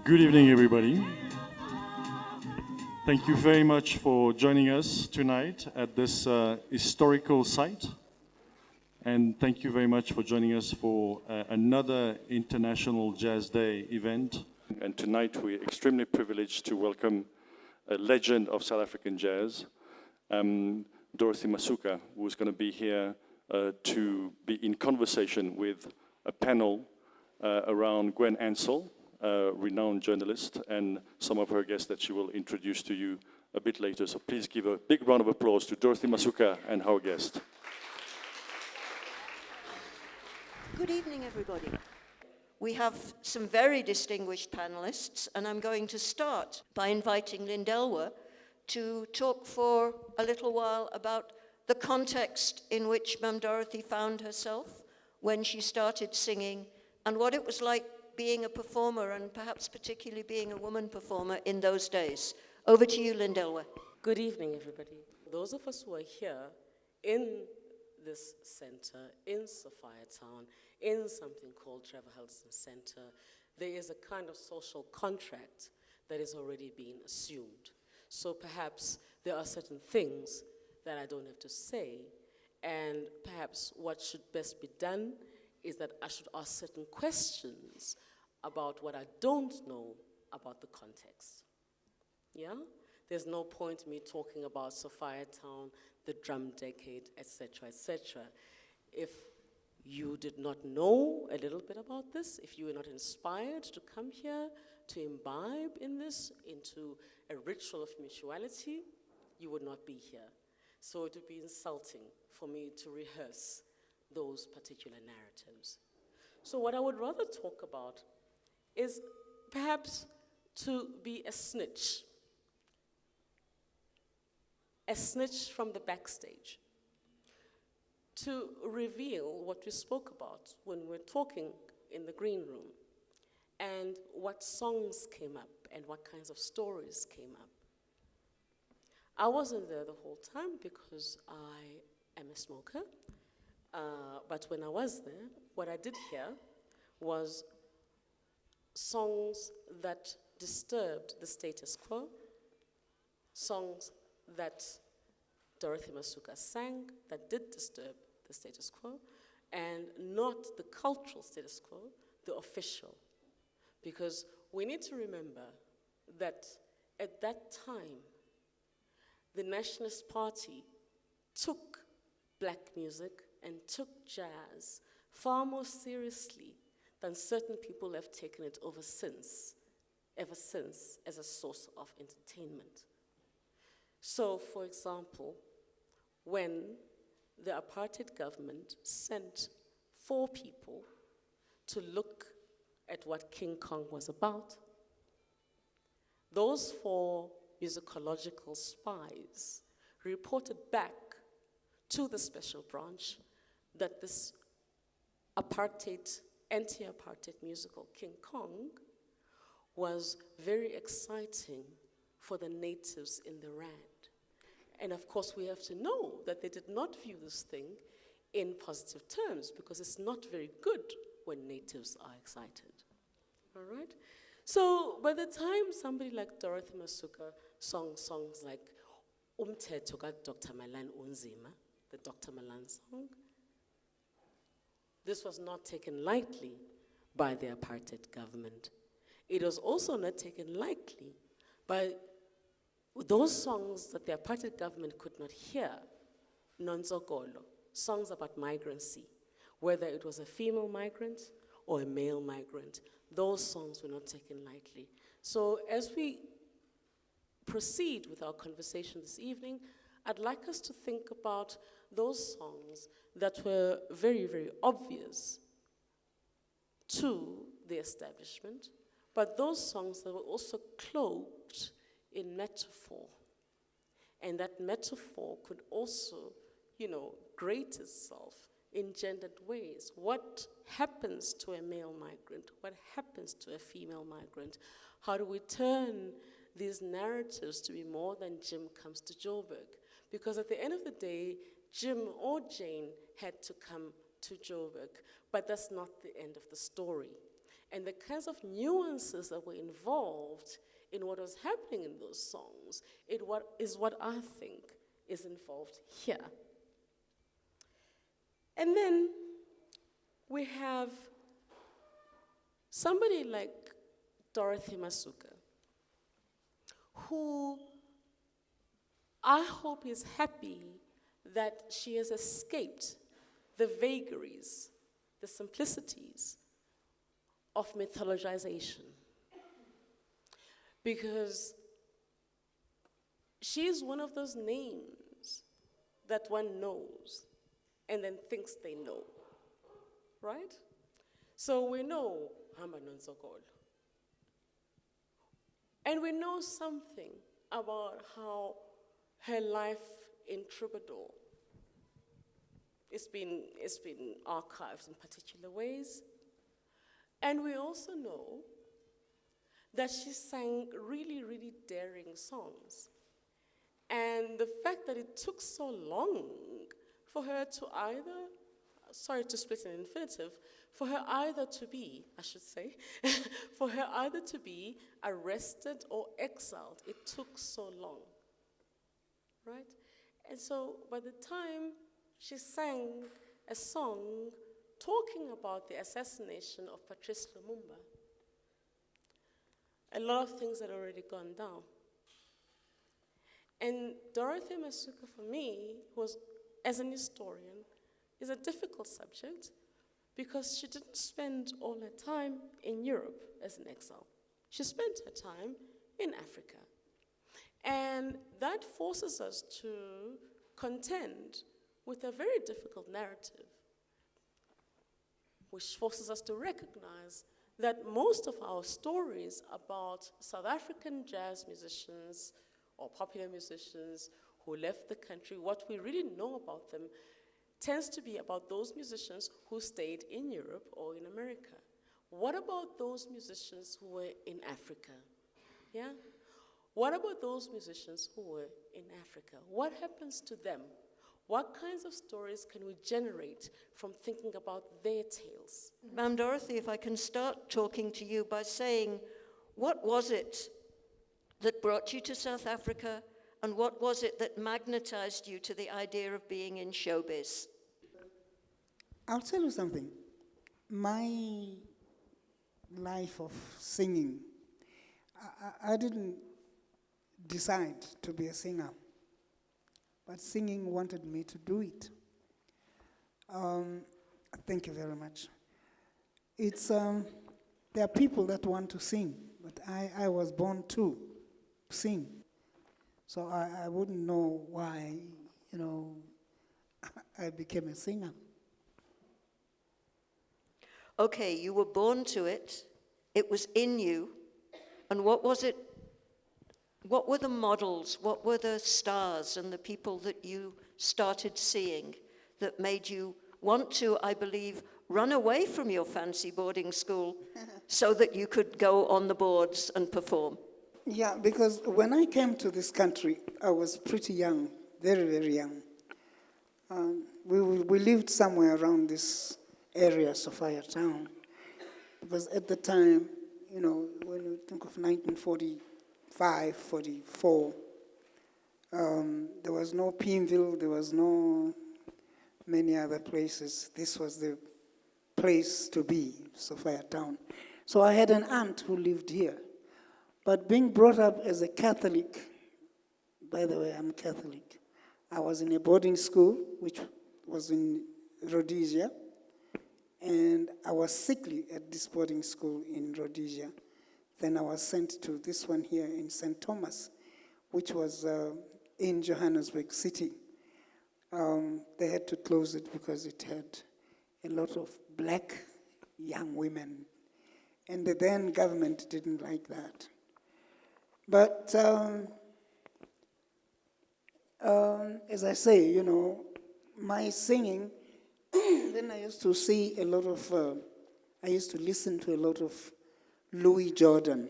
Good evening, everybody. Thank you very much for joining us tonight at this historical site. And thank you very much for joining us for another International Jazz Day event. And tonight we're extremely privileged to welcome a legend of South African jazz, Dorothy Masuka, who's going to be here to be in conversation with a panel around Gwen Ansell, a renowned journalist, and some of her guests that she will introduce to you a bit later. So please give a big round of applause to Dorothy Masuka and our guest. Good evening, everybody. We have some very distinguished panelists, and I'm going to start by inviting Lindelwa to talk for a little while about the context in which Mam Dorothy found herself when she started singing and what it was like being a performer, and perhaps particularly being a woman performer in those days. Over to you, Lindelwa. Good evening, everybody. Those of us who are here in this center, in Sophiatown, in something called Trevor Hudson Center, there is a kind of social contract that is already being assumed. So perhaps there are certain things that I don't have to say, and perhaps what should best be done is that I should ask certain questions about what I don't know about the context. Yeah? There's no point in me talking about Sophiatown, the drum decade, etc., etc. If you did not know a little bit about this, if you were not inspired to come here to imbibe in this, into a ritual of mutuality, you would not be here. So it would be insulting for me to rehearse those particular narratives. So what I would rather talk about is perhaps to be a snitch from the backstage, to reveal what we spoke about when we were talking in the green room, and what songs came up and what kinds of stories came up. I wasn't there the whole time because I am a smoker, but when I was there, what I did hear was songs that disturbed the status quo, songs that Dorothy Masuka sang that did disturb the status quo, and not the cultural status quo, the official. Because we need to remember that at that time, the Nationalist Party took black music and took jazz far more seriously than certain people have taken it ever since, as a source of entertainment. So, for example, when the apartheid government sent 4 people to look at what King Kong was about, those 4 musicological spies reported back to the special branch that this anti-apartheid musical, King Kong, was very exciting for the natives in the Rand. And of course, we have to know that they did not view this thing in positive terms, because it's not very good when natives are excited. All right? So by the time somebody like Dorothy Masuka sang songs like Umthetho ka Dr. Malan Unzima, the Dr. Malan song, this was not taken lightly by the apartheid government. It was also not taken lightly by those songs that the apartheid government could not hear, nonzokolo, songs about migrancy, whether it was a female migrant or a male migrant. Those songs were not taken lightly. So as we proceed with our conversation this evening, I'd like us to think about those songs that were very, very obvious to the establishment, but those songs that were also cloaked in metaphor. And that metaphor could also, grate itself in gendered ways. What happens to a male migrant? What happens to a female migrant? How do we turn these narratives to be more than Jim comes to Joburg? Because at the end of the day, Jim or Jane had to come to Joburg, but that's not the end of the story. and the kinds of nuances that were involved in what was happening in those songs is what I think is involved here. And then we have somebody like Dorothy Masuka, who I hope is happy that she has escaped the vagaries, the simplicities of mythologization. Because she's one of those names that one knows and then thinks they know, right? So we know Hamba Nonsokolo. And we know something about how her life in Troubadour, it's been archived in particular ways. And we also know that she sang really, really daring songs. And the fact that it took so long for her to either, sorry to split an infinitive, for her either to be, I should say, for her either to be arrested or exiled, it took so long, right? And so by the time she sang a song talking about the assassination of Patrice Lumumba, a lot of things had already gone down. And Dorothy Masuka, for me, was, as an historian, is a difficult subject because she didn't spend all her time in Europe as an exile. She spent her time in Africa. And that forces us to contend with a very difficult narrative, which forces us to recognize that most of our stories about South African jazz musicians or popular musicians who left the country, what we really know about them tends to be about those musicians who stayed in Europe or in America. What about those musicians who were in Africa? Yeah? What about those musicians who were in Africa? What happens to them? What kinds of stories can we generate from thinking about their tales? Mam Dorothy, if I can start talking to you by saying, what was it that brought you to South Africa, and what was it that magnetized you to the idea of being in showbiz? I'll tell you something. My life of singing, I didn't decide to be a singer, but singing wanted me to do it. Thank you very much. It's there are people that want to sing, but I was born to sing. So I wouldn't know why, I became a singer. Okay, you were born to it. It was in you. And what was it? What were the models? What were the stars and the people that you started seeing that made you want to, I believe, run away from your fancy boarding school so that you could go on the boards and perform? Yeah, because when I came to this country, I was pretty young, very, very young. We lived somewhere around this area, Sophiatown, because at the time, when you think of 1945, 44, there was no Pineville, there was no many other places. This was the place to be, Sophiatown. So I had an aunt who lived here. But being brought up as a Catholic, by the way, I'm Catholic. I was in a boarding school, which was in Rhodesia, and I was sickly at this boarding school in Rhodesia. Then I was sent to this one here in St. Thomas, which was in Johannesburg City. They had to close it because it had a lot of black young women, and the then government didn't like that. But as I say, my singing, then I used to see a lot of, I used to listen to a lot of Louis Jordan,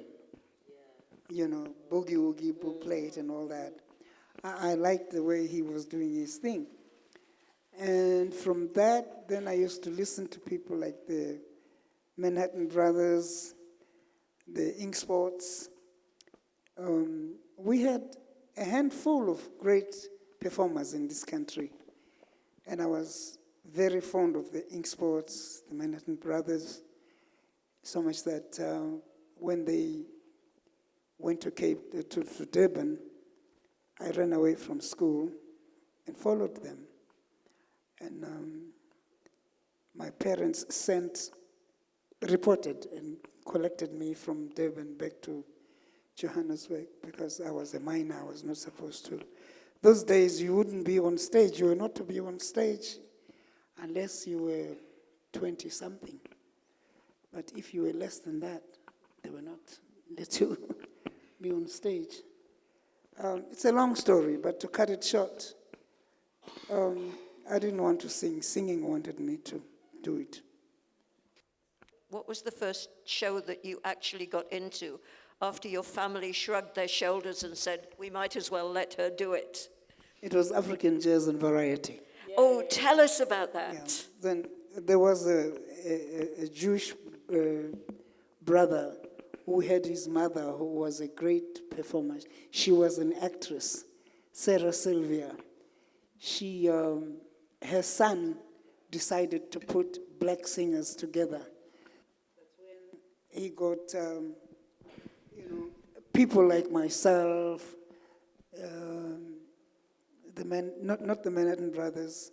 Boogie Woogie, Book Plate and all that. I liked the way he was doing his thing. And from that, then I used to listen to people like the Manhattan Brothers, the Ink Sports. We had a handful of great performers in this country, and I was very fond of the Ink Sports, the Manhattan Brothers, so much that when they went to Durban, I ran away from school and followed them. And my parents reported and collected me from Durban back to Johannesburg because I was a minor, I was not supposed to. Those days you wouldn't be on stage, you were not to be on stage unless you were 20-something. But if you were less than that, they were not let you be on stage. It's a long story, but to cut it short, I didn't want to sing. Singing wanted me to do it. What was the first show that you actually got into after your family shrugged their shoulders and said, we might as well let her do it? It was African Jazz and Variety. Oh, tell us about that. Yeah. Then there was a Jewish brother who had his mother who was a great performer. She was an actress, Sarah Sylvia. Her son decided to put black singers together. He got people like myself, not the Manhattan Brothers,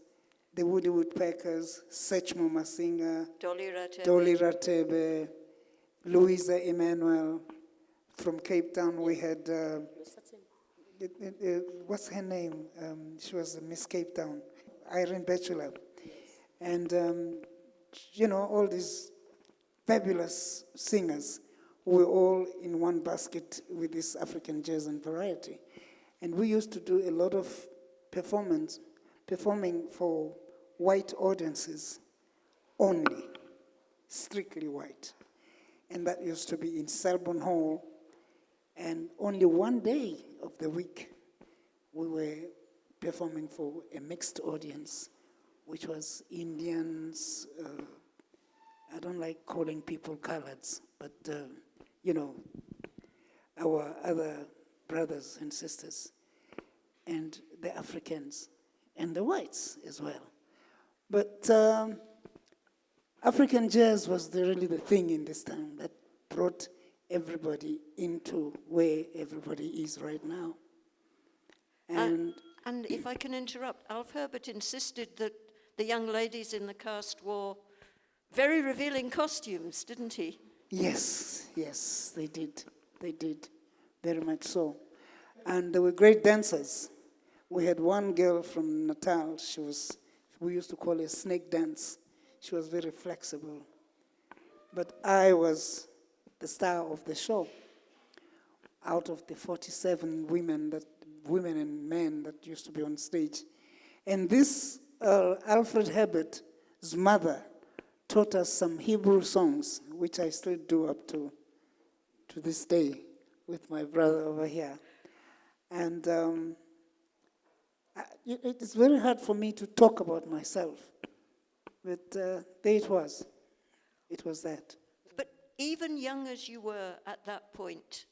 the Woody Woodpeckers, Sechmo Masinga, Dolly Ratebe, Louisa Emmanuel. From Cape Town, we had, what's her name? She was Miss Cape Town, Irene Batchelor. And, all these fabulous singers were all in one basket with this African Jazz and Variety. And we used to do a lot of performing for white audiences only, strictly white. And that used to be in Selborne Hall. And only one day of the week, we were performing for a mixed audience, which was Indians. I don't like calling people coloreds, but, our other brothers and sisters, and the Africans, and the whites as well. But African jazz was really the thing in this town that brought everybody into where everybody is right now. And if I can interrupt, Alf Herbert insisted that the young ladies in the cast wore very revealing costumes, didn't he? Yes, they did. They did, very much so. And they were great dancers. We had one girl from Natal, we used to call her snake dance. She was very flexible. But I was the star of the show. Out of the 47 women and men that used to be on stage. And this Alfred Herbert's mother taught us some Hebrew songs, which I still do up to this day with my brother over here. And it's very hard for me to talk about myself, but there it was. It was that. But even young as you were at that point,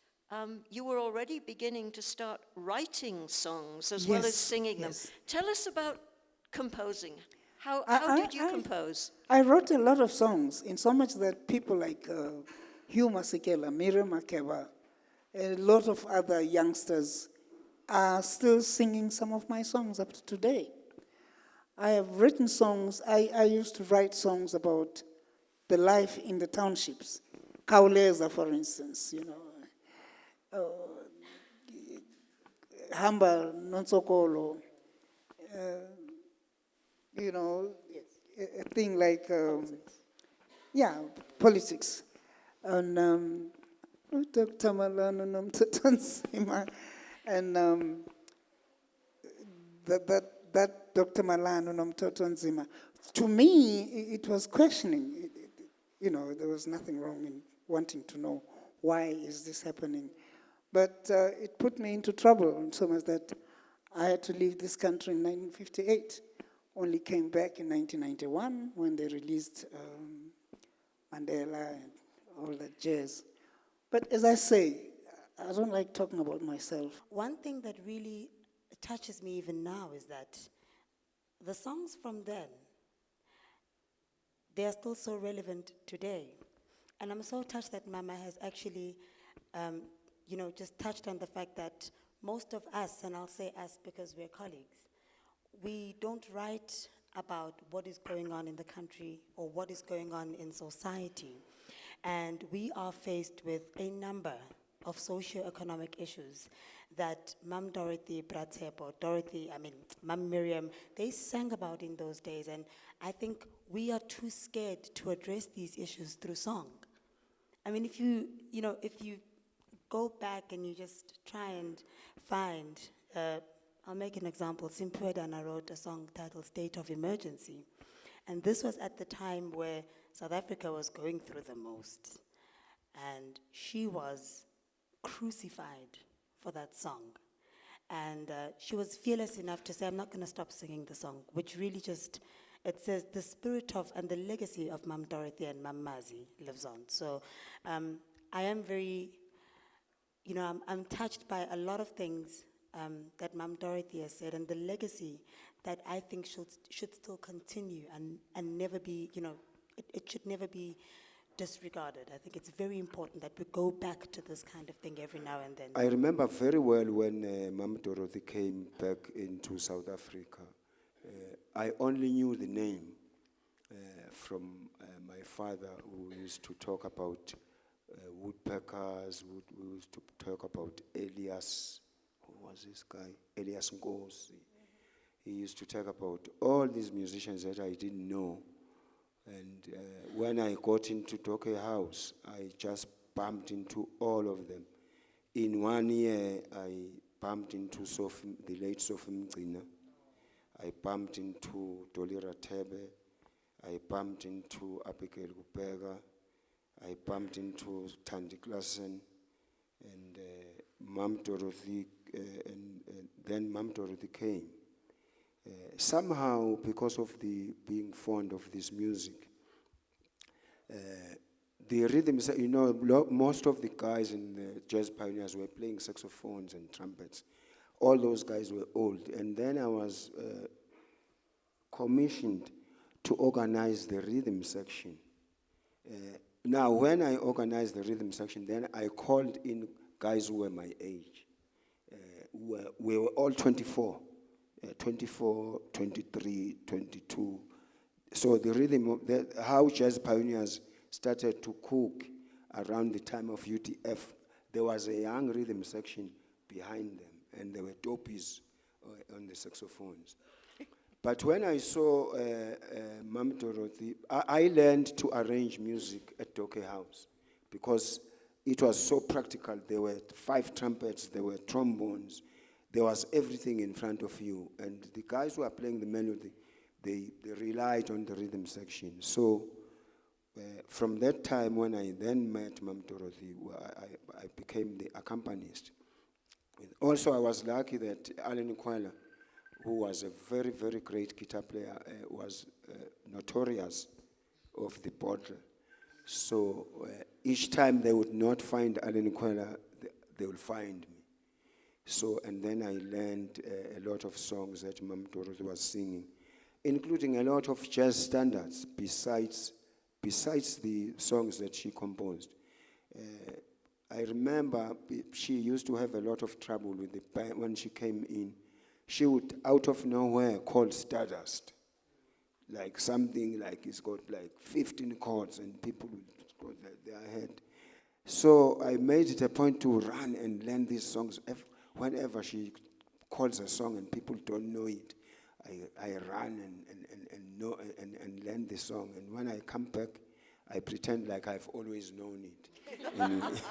you were already beginning to start writing songs as well as singing them. Tell us about composing. How did you compose? I wrote a lot of songs, in so much that people like Hugh Masekela, Miriam Makeba, a lot of other youngsters are still singing some of my songs up to today. I have written songs. I used to write songs about the life in the townships. Kauleza, for instance, Hamba Nonsokolo, a thing like, politics. And Dr. Malano Nomtatanzima, and that Dr. Malano Nomtatanzima, to me, it was questioning. There was nothing wrong in wanting to know why is this happening. But it put me into trouble so much that I had to leave this country in 1958. Only came back in 1991 when they released Mandela and all that jazz. But as I say, I don't like talking about myself. One thing that really touches me even now is that the songs from then, they are still so relevant today. And I'm so touched that Mama has actually, just touched on the fact that most of us, and I'll say us because we're colleagues, we don't write about what is going on in the country or what is going on in society. And we are faced with a number of socio-economic issues that Mam Dorothy, Mam Miriam, they sang about in those days. And I think we are too scared to address these issues through song. I mean, if you go back and you just try and find, I'll make an example. Simphiwe Dana wrote a song titled State of Emergency. And this was at the time where South Africa was going through the most. And she was crucified for that song. And she was fearless enough to say, I'm not going to stop singing the song, which really just, it says the spirit of and the legacy of Mam Dorothy and Mam Mazi lives on. So I am very, I'm touched by a lot of things that Mam Dorothy has said, and the legacy that I think should still continue and never be, it should never be disregarded. I think it's very important that we go back to this kind of thing every now and then. I remember very well when Mam Dorothy came back into South Africa. I only knew the name from my father, who used to talk about woodpeckers, who used to talk about Elias. Who was this guy? Elias Ngosi. He used to talk about all these musicians that I didn't know. And when I got into Doke House, I just bumped into all of them. In 1 year, I bumped into the late Sophie Mgcina. I bumped into Dolira Tebe. I bumped into Abigail Gupega. I bumped into Tandy Klassen. And Mam Dorothy, and then Mam Dorothy came. Somehow, because of the being fond of this music, the rhythms, most of the guys in the jazz pioneers were playing saxophones and trumpets. All those guys were old. And then I was commissioned to organize the rhythm section. Now, when I organized the rhythm section, then I called in guys who were my age. We were all 24. 24, 23, 22. So the rhythm, how jazz pioneers started to cook around the time of UTF, there was a young rhythm section behind them, and there were topies on the saxophones. But when I saw Mam Dorothy, I learned to arrange music at Doke House because it was so practical. There were 5 trumpets, there were trombones, there was everything in front of you. And the guys who are playing the melody, they relied on the rhythm section. So from that time, when I then met Mam Dorothy, I became the accompanist. Also, I was lucky that Alan Kwela, who was a very, very great guitar player, was notorious of the bottle. So each time they would not find Alan Kwela, they would find me. So, and then I learned a lot of songs that Mam Dorothy was singing, including a lot of jazz standards besides the songs that she composed. I remember she used to have a lot of trouble with the band when she came in. She would, out of nowhere, call Stardust. Like something like it's got like 15 chords and people would go their head. So I made it a point to run and learn these songs. Whenever she calls a song and people don't know it, I run and learn the song. And when I come back, I pretend like I've always known it.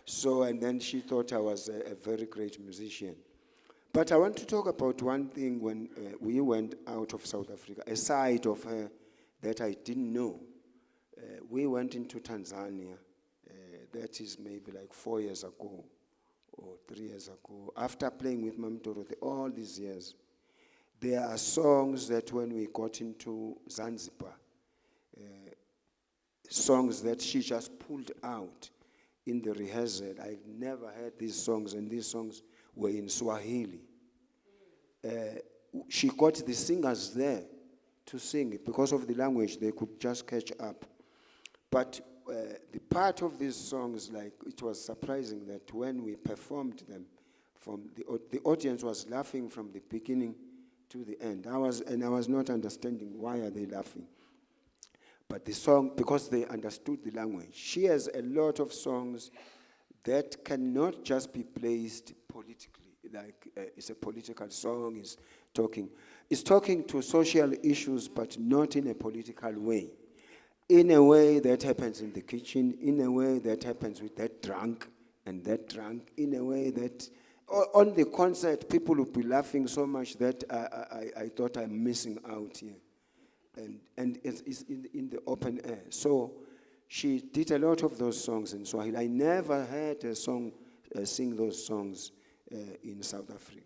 So, and then she thought I was a very great musician. But I want to talk about one thing when we went out of South Africa, a side of her that I didn't know. We went into Tanzania, that is maybe like 4 years ago, or 3 years ago, after playing with Mam Dorothy all these years. There are songs that when we got into Zanzibar, songs that she just pulled out in the rehearsal. I've never heard these songs, and these songs were in Swahili. She got the singers there to sing it. Because of the language, they could just catch up. But the part of these songs, like, it was surprising that when we performed them, the audience was laughing from the beginning to the end. I was not understanding why are they laughing. But the song, because they understood the language. She has a lot of songs that cannot just be placed politically, like it's a political song, it's talking to social issues, but not in a political way. In a way that happens in the kitchen, in a way that happens with that drunk and that drunk, in a way that on the concert, people will be laughing so much that I thought I'm missing out here. And it's in the open air. So she did a lot of those songs in Swahili. I never heard a song sing those songs in South Africa.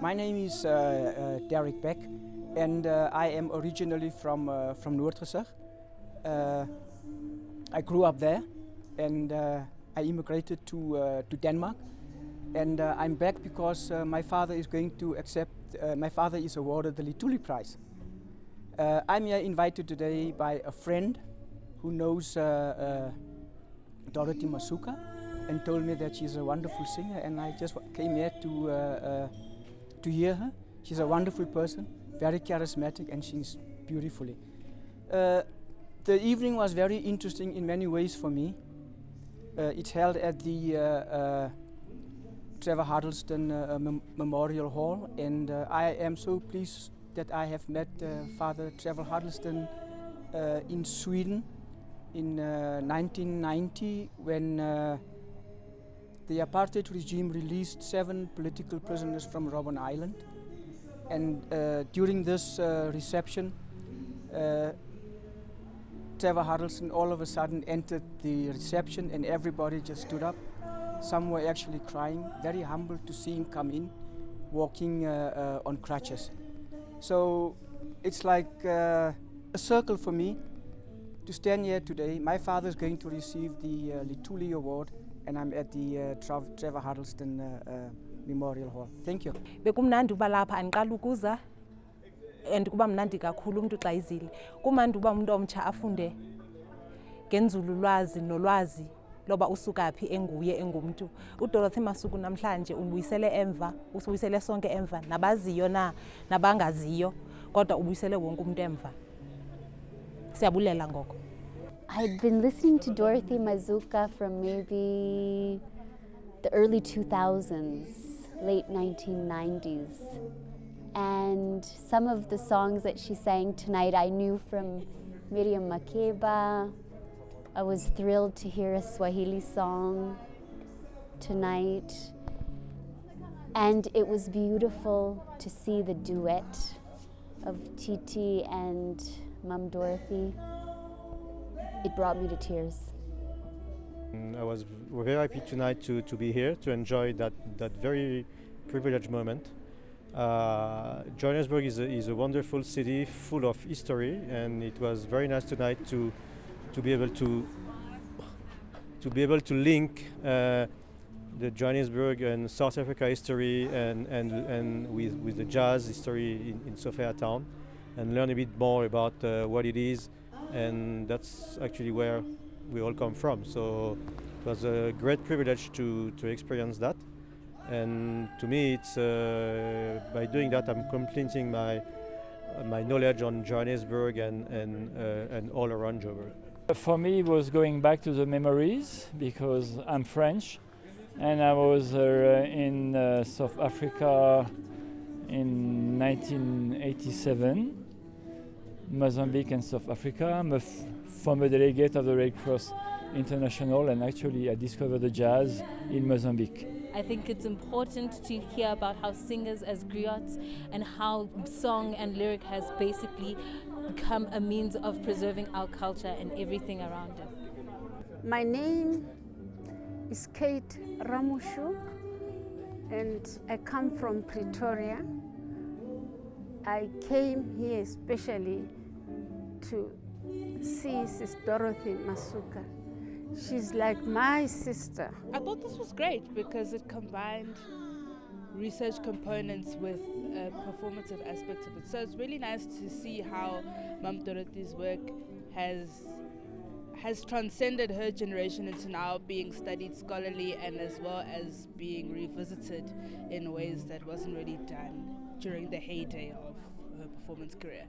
My name is Derek Beck, and I am originally from Noordgesig. I grew up there, and I immigrated to Denmark, and I'm back because my father is going to accept. My father is awarded the Lituli Prize. I'm here invited today by a friend who knows Dorothy Masuka, and told me that she's a wonderful singer, and I just came here to hear her. She's a wonderful person, very charismatic, and sings beautifully. The evening was very interesting in many ways for me. It's held at the Trevor Huddleston Memorial Hall, and I am so pleased that I have met Father Trevor Huddleston in Sweden in 1990 when the apartheid regime released 7 political prisoners from Robben Island. And during this reception, Trevor Huddleston all of a sudden entered the reception and everybody just stood up. Some were actually crying, very humbled to see him come in, walking on crutches. So it's like a circle for me to stand here today. My father is going to receive the Lituli Award, and I'm at the Trevor Huddleston Memorial Hall. Thank you. Bekumnandi uba lapha andiqala ukuza and kuba mnandi kakhulu umuntu xa izile. Kumandi uba umuntu omtsha afunde ngenzululwazi nolwazi loba usuka phi enguye engumntu. uDorothy Masuka namhlanje ubuyisele emva, usubuyisele sonke emva, nabaziyo na nabangaziyo, kodwa ubuyisele wonke umuntu emva. Siyabulela ngoko. I'd been listening to Dorothy Masuka from maybe the early 2000s, late 1990s. And some of the songs that she sang tonight I knew from Miriam Makeba. I was thrilled to hear a Swahili song tonight. And it was beautiful to see the duet of Titi and Mam Dorothy. It brought me to tears. I was very happy tonight to be here to enjoy that very privileged moment. Johannesburg is a wonderful city full of history, and it was very nice tonight to be able to link the Johannesburg and South Africa history and with the jazz history in Sophiatown, and learn a bit more about what it is, and that's actually where we all come from. So it was a great privilege to experience that, and to me it's by doing that I'm completing my knowledge on Johannesburg and all around Joburg. For me it was going back to the memories because I'm French, and I was in South Africa in 1987, Mozambique and South Africa. I'm a former delegate of the Red Cross International, and actually I discovered the jazz in Mozambique. I think it's important to hear about how singers as griots and how song and lyric has basically become a means of preserving our culture and everything around it. My name is Kate Ramushu, and I come from Pretoria. I came here especially to see Sis Dorothy Masuka. She's like my sister. I thought this was great because it combined research components with a performative aspect of it. So it's really nice to see how Mam Dorothy's work has transcended her generation into now being studied scholarly and as well as being revisited in ways that wasn't really done during the heyday of her performance career.